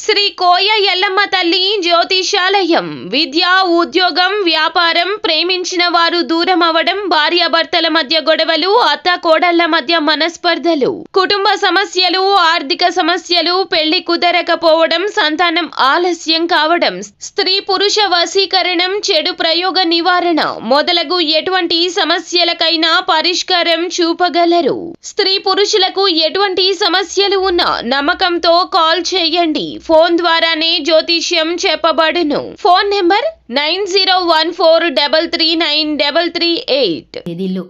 శ్రీ కోయ ఎల్లమ్మ తల్లి జ్యోతిషాలయం. విద్య, ఉద్యోగం, వ్యాపారం, ప్రేమించిన వారు దూరం అవడం, భార్యాభర్తల మధ్య గొడవలు, అత్త కోడళ్ల మధ్య మనస్పర్ధలు, కుటుంబ సమస్యలు, ఆర్థిక సమస్యలు, పెళ్లి కుదరకపోవడం, సంతానం ఆలస్యం కావడం, స్త్రీ పురుష వశీకరణం, చెడు ప్రయోగ నివారణ మొదలగు ఎటువంటి సమస్యలకైనా పరిష్కారం చూపగలరు. స్త్రీ పురుషులకు ఎటువంటి సమస్యలు ఉన్నా నమ్మకంతో కాల్ చేయండి. ఫోన్ ద్వారానే జ్యోతిష్యం చెప్పబడును. Phone number 9014339338. తేదీల్లో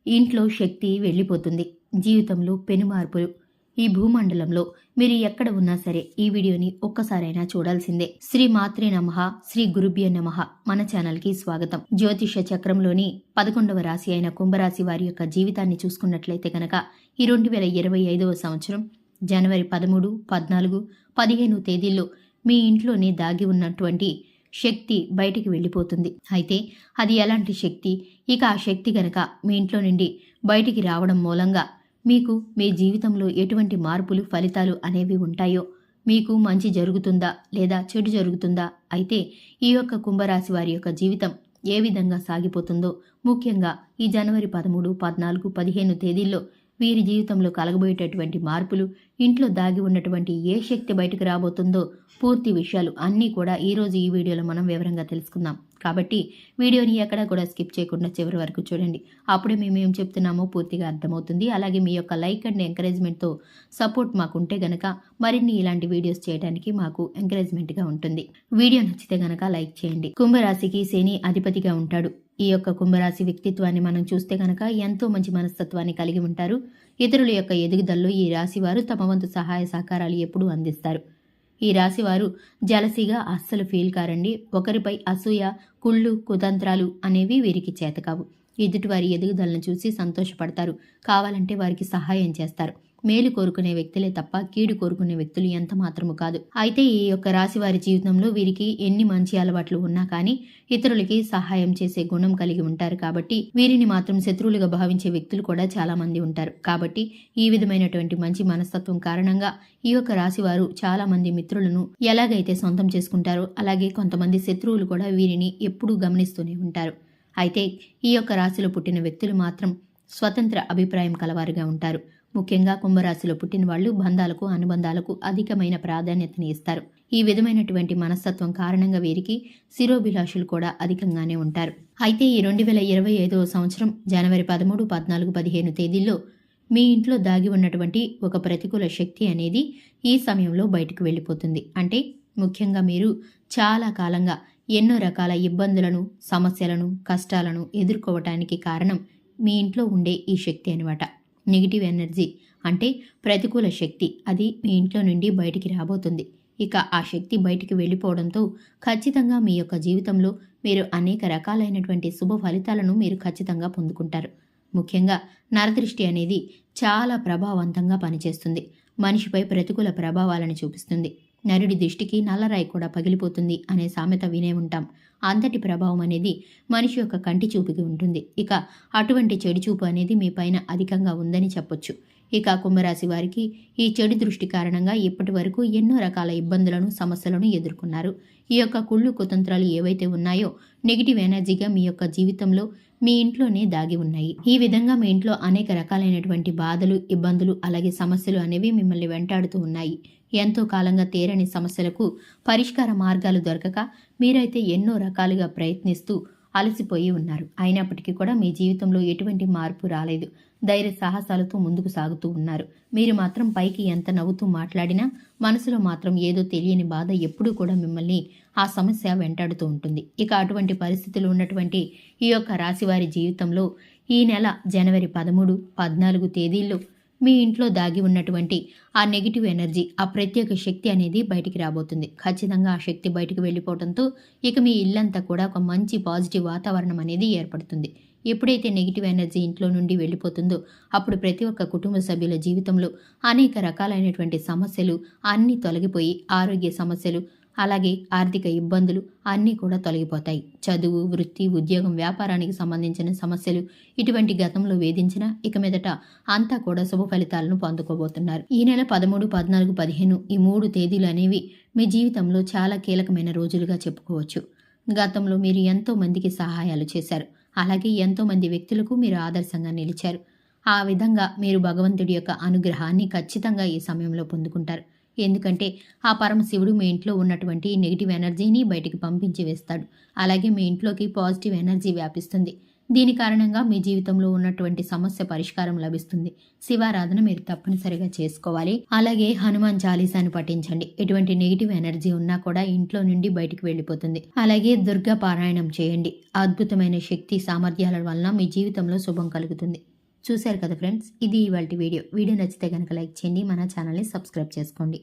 ఇంట్లో శక్తి వెళ్ళిపోతుంది. జీవితంలో పెనుమార్పులు. ఈ భూమండలంలో మీరు ఎక్కడ ఉన్నా సరే ఈ వీడియోని ఒక్కసారైనా చూడాల్సిందే. శ్రీ మాత్రే నమః, శ్రీ గురుభ్యో నమః. మన ఛానల్ కి స్వాగతం. జ్యోతిష చక్రంలోని 11వ రాశి అయిన కుంభరాశి వారి యొక్క జీవితాన్ని చూసుకున్నట్లయితే కనుక ఈ 2025వ సంవత్సరం జనవరి 13, 14, 15 తేదీల్లో మీ ఇంట్లోనే దాగి ఉన్నటువంటి శక్తి బయటికి వెళ్ళిపోతుంది. అయితే అది ఎలాంటి శక్తి? ఇక ఆ శక్తి గనక మీ ఇంట్లో నుండి బయటికి రావడం మూలంగా మీకు మీ జీవితంలో ఎటువంటి మార్పులు, ఫలితాలు అనేవి ఉంటాయో, మీకు మంచి జరుగుతుందా లేదా చెడు జరుగుతుందా, అయితే ఈ యొక్క కుంభరాశి వారి యొక్క జీవితం ఏ విధంగా సాగిపోతుందో, ముఖ్యంగా ఈ జనవరి 13, 14, 15 తేదీల్లో వీరి జీవితంలో కలగబోయేటటువంటి మార్పులు, ఇంట్లో దాగి ఉన్నటువంటి ఏ శక్తి బయటకు రాబోతుందో పూర్తి విషయాలు అన్నీ కూడా ఈరోజు ఈ వీడియోలో మనం వివరంగా తెలుసుకుందాం. కాబట్టి వీడియోని ఎక్కడా కూడా స్కిప్ చేయకుండా చివరి వరకు చూడండి. అప్పుడే మేము ఏం చెప్తున్నామో పూర్తిగా అర్థమవుతుంది. అలాగే మీ యొక్క లైక్ అండ్ ఎంకరేజ్మెంట్తో సపోర్ట్ మాకుంటే గనక మరిన్ని ఇలాంటి వీడియోస్ చేయడానికి మాకు ఎంకరేజ్మెంట్గా ఉంటుంది. వీడియో నచ్చితే గనక లైక్ చేయండి. కుంభరాశికి శని అధిపతిగా ఉంటాడు. ఈ యొక్క కుంభరాశి వ్యక్తిత్వాన్ని మనం చూస్తే కనుక ఎంతో మంచి మనస్తత్వాన్ని కలిగి ఉంటారు. ఇతరుల యొక్క ఎదుగుదలలో ఈ రాశివారు తమ వంతు సహాయ సహకారాలు ఎప్పుడూ అందిస్తారు. ఈ రాశివారు జలసిగా అస్సలు ఫీల్ కారండి. ఒకరిపై అసూయ, కుళ్ళు, కుతంత్రాలు అనేవి వీరికి చేతకావు. ఎదుటివారి ఎదుగుదలను చూసి సంతోషపడతారు. కావాలంటే వారికి సహాయం చేస్తారు. మేలు కోరుకునే వ్యక్తులే తప్ప కీడు కోరుకునే వ్యక్తులు ఎంత మాత్రము కాదు. అయితే ఈ యొక్క రాశి వారి జీవితంలో వీరికి ఎన్ని మంచి అలవాట్లు ఉన్నా కానీ ఇతరులకి సహాయం చేసే గుణం కలిగి ఉంటారు. కాబట్టి వీరిని మాత్రం శత్రువులుగా భావించే వ్యక్తులు కూడా చాలా మంది ఉంటారు. కాబట్టి ఈ విధమైనటువంటి మంచి మనస్తత్వం కారణంగా ఈ యొక్క రాశి వారు చాలా మంది మిత్రులను ఎలాగైతే సొంతం చేసుకుంటారో అలాగే కొంతమంది శత్రువులు కూడా వీరిని ఎప్పుడూ గమనిస్తూనే ఉంటారు. అయితే ఈ యొక్క రాశిలో పుట్టిన వ్యక్తులు మాత్రం స్వతంత్ర అభిప్రాయం కలవారుగా ఉంటారు. ముఖ్యంగా కుంభరాశిలో పుట్టిన వాళ్ళు బంధాలకు, అనుబంధాలకు అధికమైన ప్రాధాన్యతని ఇస్తారు. ఈ విధమైనటువంటి మనస్తత్వం కారణంగా వీరికి శిరోభిలాషులు కూడా అధికంగానే ఉంటారు. అయితే ఈ 2025వ సంవత్సరం జనవరి 13, 14, 15 తేదీల్లో మీ ఇంట్లో దాగి ఉన్నటువంటి ఒక ప్రతికూల శక్తి అనేది ఈ సమయంలో బయటకు వెళ్ళిపోతుంది. అంటే ముఖ్యంగా మీరు చాలా కాలంగా ఎన్నో రకాల ఇబ్బందులను, సమస్యలను, కష్టాలను ఎదుర్కోవటానికి కారణం మీ ఇంట్లో ఉండే ఈ శక్తి అన్నమాట. నెగిటివ్ ఎనర్జీ అంటే ప్రతికూల శక్తి, అది మీ ఇంట్లో నుండి బయటికి రాబోతుంది. ఇక ఆ శక్తి బయటికి వెళ్ళిపోవడంతో ఖచ్చితంగా మీ యొక్క జీవితంలో మీరు అనేక రకాలైనటువంటి శుభ ఫలితాలను మీరు ఖచ్చితంగా పొందుకుంటారు. ముఖ్యంగా నరదృష్టి అనేది చాలా ప్రభావవంతంగా పనిచేస్తుంది. మనిషిపై ప్రతికూల ప్రభావాలను చూపిస్తుంది. నరుడి దృష్టికి నల్లరాయి కూడా పగిలిపోతుంది అనే సామెత వినే ఉంటాం. అంతటి ప్రభావం అనేది మనిషి యొక్క కంటి చూపుకి ఉంటుంది. ఇక అటువంటి చెడు చూపు అనేది మీ పైన అధికంగా ఉందని చెప్పొచ్చు. ఇక కుంభరాశి వారికి ఈ చెడు దృష్టి కారణంగా ఇప్పటి వరకు ఎన్నో రకాల ఇబ్బందులను, సమస్యలను ఎదుర్కొన్నారు. ఈ యొక్క కుళ్ళు, కుతంత్రాలు ఏవైతే ఉన్నాయో నెగిటివ్ ఎనర్జీగా మీ యొక్క జీవితంలో మీ ఇంట్లోనే దాగి ఉన్నాయి. ఈ విధంగా మీ ఇంట్లో అనేక రకాలైనటువంటి బాధలు, ఇబ్బందులు, అలాగే సమస్యలు అనేవి మిమ్మల్ని వెంటాడుతూ ఉన్నాయి. ఎంతో కాలంగా తీరని సమస్యలకు పరిష్కార మార్గాలు దొరకక మీరైతే ఎన్నో రకాలుగా ప్రయత్నిస్తూ అలసిపోయి ఉన్నారు. అయినప్పటికీ కూడా మీ జీవితంలో ఎటువంటి మార్పు రాలేదు. ధైర్య సాహసాలతో ముందుకు సాగుతూ ఉన్నారు. మీరు మాత్రం పైకి ఎంత నవ్వుతూ మాట్లాడినా మనసులో మాత్రం ఏదో తెలియని బాధ ఎప్పుడూ కూడా మిమ్మల్ని ఆ సమస్య వెంటాడుతూ ఉంటుంది. ఇక అటువంటి పరిస్థితులు ఉన్నటువంటి ఈ యొక్క రాశివారి జీవితంలో ఈ నెల జనవరి 13, 14 తేదీల్లో మీ ఇంట్లో దాగి ఉన్నటువంటి ఆ నెగిటివ్ ఎనర్జీ, ఆ ప్రత్యేక శక్తి అనేది బయటికి రాబోతుంది. ఖచ్చితంగా ఆ శక్తి బయటికి వెళ్ళిపోవడంతో ఇక మీ ఇల్లంతా కూడా ఒక మంచి పాజిటివ్ వాతావరణం అనేది ఏర్పడుతుంది. ఎప్పుడైతే నెగిటివ్ ఎనర్జీ ఇంట్లో నుండి వెళ్ళిపోతుందో అప్పుడు ప్రతి ఒక్క కుటుంబ సభ్యుల జీవితంలో అనేక రకాలైనటువంటి సమస్యలు అన్నీ తొలగిపోయి ఆరోగ్య సమస్యలు, అలాగే ఆర్థిక ఇబ్బందులు అన్నీ కూడా తొలగిపోతాయి. చదువు, వృత్తి, ఉద్యోగం, వ్యాపారానికి సంబంధించిన సమస్యలు ఇటువంటి గతంలో వేధించినా ఇక మీదట అంతా కూడా శుభ ఫలితాలను పొందుకోబోతున్నారు. ఈ నెల 13, 14, 15 ఈ 3 తేదీలు అనేవి మీ జీవితంలో చాలా కీలకమైన రోజులుగా చెప్పుకోవచ్చు. గతంలో మీరు ఎంతో మందికి సహాయాలు చేశారు. అలాగే ఎంతో మంది వ్యక్తులకు మీరు ఆదర్శంగా నిలిచారు. ఆ విధంగా మీరు భగవంతుడి యొక్క అనుగ్రహాన్ని ఖచ్చితంగా ఈ సమయంలో పొందుకుంటారు. ఎందుకంటే ఆ పరమశివుడు మీ ఇంట్లో ఉన్నటువంటి నెగిటివ్ ఎనర్జీని బయటికి పంపించి వేస్తాడు. అలాగే మీ ఇంట్లోకి పాజిటివ్ ఎనర్జీ వ్యాపిస్తుంది. దీని కారణంగా మీ జీవితంలో ఉన్నటువంటి సమస్య పరిష్కారం లభిస్తుంది. శివారాధన మీరు తప్పనిసరిగా చేసుకోవాలి. అలాగే హనుమాన్ చాలీసాను పఠించండి. ఎటువంటి నెగిటివ్ ఎనర్జీ ఉన్నా కూడా ఇంట్లో నుండి బయటికి వెళ్ళిపోతుంది. అలాగే దుర్గా పారాయణం చేయండి. అద్భుతమైన శక్తి సామర్థ్యాల వలన మీ జీవితంలో శుభం కలుగుతుంది. చూశారు కదా ఫ్రెండ్స్, ఇది ఇవాల్టి వీడియో నచ్చితే కనుక లైక్ చేయండి, మన ఛానల్ని సబ్స్క్రైబ్ చేసుకోండి.